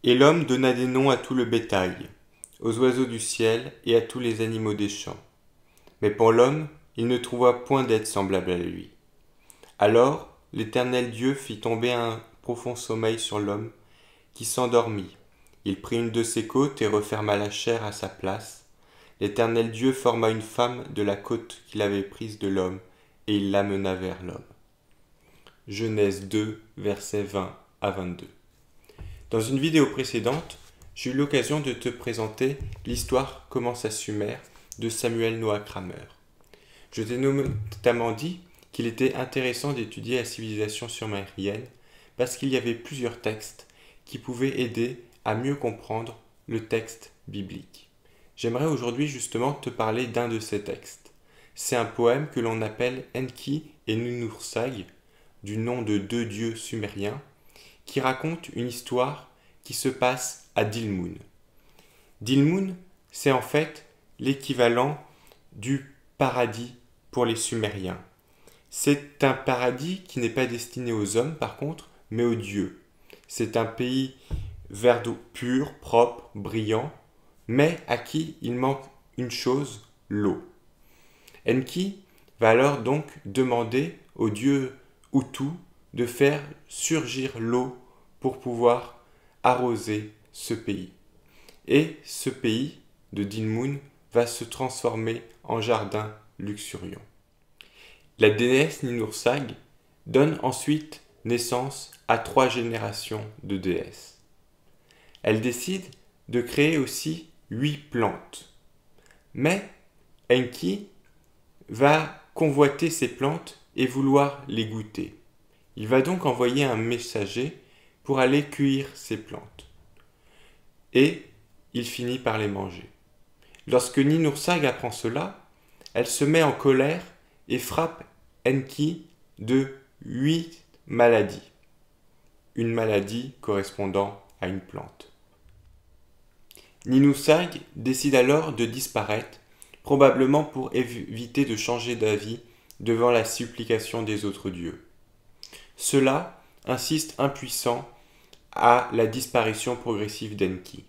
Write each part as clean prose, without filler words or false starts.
Et l'homme donna des noms à tout le bétail, aux oiseaux du ciel et à tous les animaux des champs. Mais pour l'homme, il ne trouva point d'aide semblable à lui. Alors l'Éternel Dieu fit tomber un profond sommeil sur l'homme, qui s'endormit. Il prit une de ses côtes et referma la chair à sa place. L'Éternel Dieu forma une femme de la côte qu'il avait prise de l'homme, et il l'amena vers l'homme. Genèse 2, versets 20 à 22. Dans une vidéo précédente, j'ai eu l'occasion de te présenter l'histoire Commence à Sumer de Samuel Noah Kramer. Je t'ai notamment dit qu'il était intéressant d'étudier la civilisation sumérienne parce qu'il y avait plusieurs textes qui pouvaient aider à mieux comprendre le texte biblique. J'aimerais aujourd'hui justement te parler d'un de ces textes. C'est un poème que l'on appelle Enki et Ninhursag, du nom de deux dieux sumériens, qui raconte une histoire qui se passe à Dilmun. Dilmun, c'est en fait l'équivalent du paradis pour les Sumériens. C'est un paradis qui n'est pas destiné aux hommes par contre, mais aux dieux. C'est un pays vert d'eau pur, propre, brillant, mais à qui il manque une chose, l'eau. Enki va alors donc demander au dieu Utu de faire surgir l'eau pour pouvoir arroser ce pays. Et ce pays de Dilmun va se transformer en jardin luxuriant. La déesse Ninhursag donne ensuite naissance à 3 générations de déesses. Elle décide de créer aussi 8 plantes. Mais Enki va convoiter ces plantes et vouloir les goûter. Il va donc envoyer un messager pour aller cueillir ces plantes. Et il finit par les manger. Lorsque Ninhursag apprend cela, elle se met en colère et frappe Enki de 8 maladies. Une maladie correspondant à une plante. Ninhursag décide alors de disparaître, probablement pour éviter de changer d'avis devant la supplication des autres dieux. Ceux-là insistent impuissants à la disparition progressive d'Enki.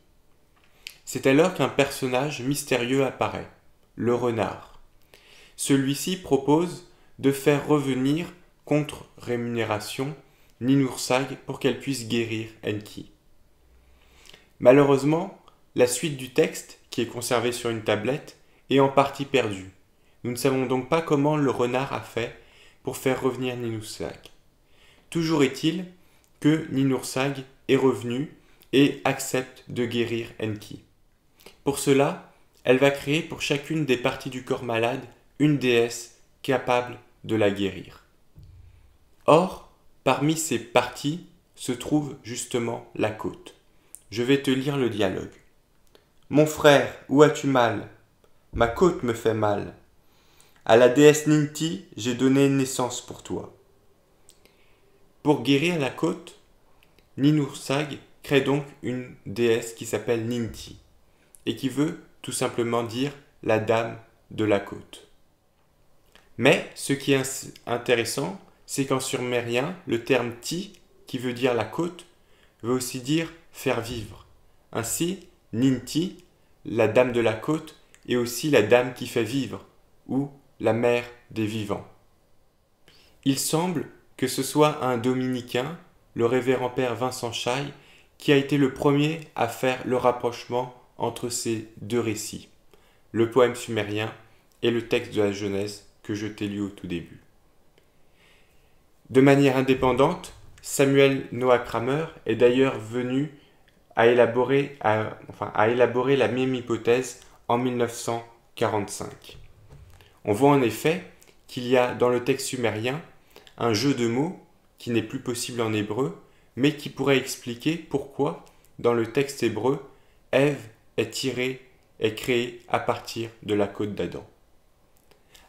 C'est alors qu'un personnage mystérieux apparaît, le renard. Celui-ci propose de faire revenir, contre rémunération, Ninhursag pour qu'elle puisse guérir Enki. Malheureusement, la suite du texte, qui est conservée sur une tablette, est en partie perdue. Nous ne savons donc pas comment le renard a fait pour faire revenir Ninhursag. Toujours est-il que Ninhursag est revenue et accepte de guérir Enki. Pour cela, elle va créer pour chacune des parties du corps malade une déesse capable de la guérir. Or, parmi ces parties se trouve justement la côte. Je vais te lire le dialogue. « Mon frère, où as-tu mal ? Ma côte me fait mal. À la déesse Ninti, j'ai donné naissance pour toi. » Pour guérir la côte, Ninhursag crée donc une déesse qui s'appelle Ninti et qui veut tout simplement dire la dame de la côte. Mais ce qui est intéressant, c'est qu'en sumérien, le terme ti, qui veut dire la côte, veut aussi dire faire vivre. Ainsi, Ninti, la dame de la côte, est aussi la dame qui fait vivre, ou la mère des vivants. Il semble que ce soit un dominicain, le révérend père Vincent Chaille, qui a été le premier à faire le rapprochement entre ces deux récits, le poème sumérien et le texte de la Genèse que je t'ai lu au tout début. De manière indépendante, Samuel Noah Kramer est d'ailleurs venu à élaborer la même hypothèse en 1945. On voit en effet qu'il y a dans le texte sumérien un jeu de mots qui n'est plus possible en hébreu, mais qui pourrait expliquer pourquoi, dans le texte hébreu, Ève est créée à partir de la côte d'Adam.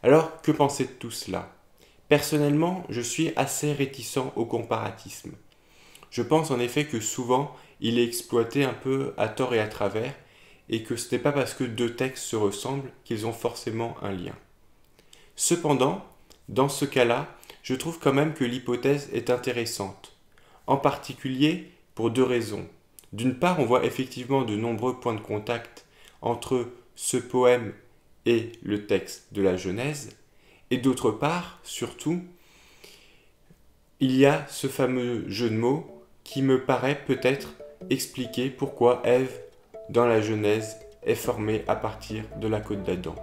Alors, que penser de tout cela ? Personnellement, je suis assez réticent au comparatisme. Je pense en effet que souvent, il est exploité un peu à tort et à travers, et que ce n'est pas parce que deux textes se ressemblent qu'ils ont forcément un lien. Cependant, dans ce cas-là, je trouve quand même que l'hypothèse est intéressante, en particulier pour 2 raisons. D'une part, on voit effectivement de nombreux points de contact entre ce poème et le texte de la Genèse, et d'autre part, surtout, il y a ce fameux jeu de mots qui me paraît peut-être expliquer pourquoi Ève, dans la Genèse, est formée à partir de la côte d'Adam.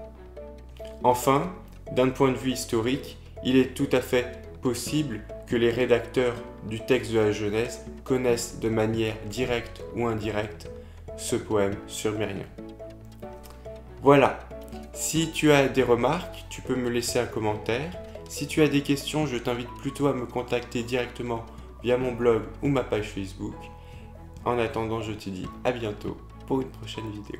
Enfin, d'un point de vue historique, il est tout à fait possible que les rédacteurs du texte de la Genèse connaissent de manière directe ou indirecte ce poème sur Myriam. Voilà, si tu as des remarques, tu peux me laisser un commentaire. Si tu as des questions, je t'invite plutôt à me contacter directement via mon blog ou ma page Facebook. En attendant, je te dis à bientôt pour une prochaine vidéo.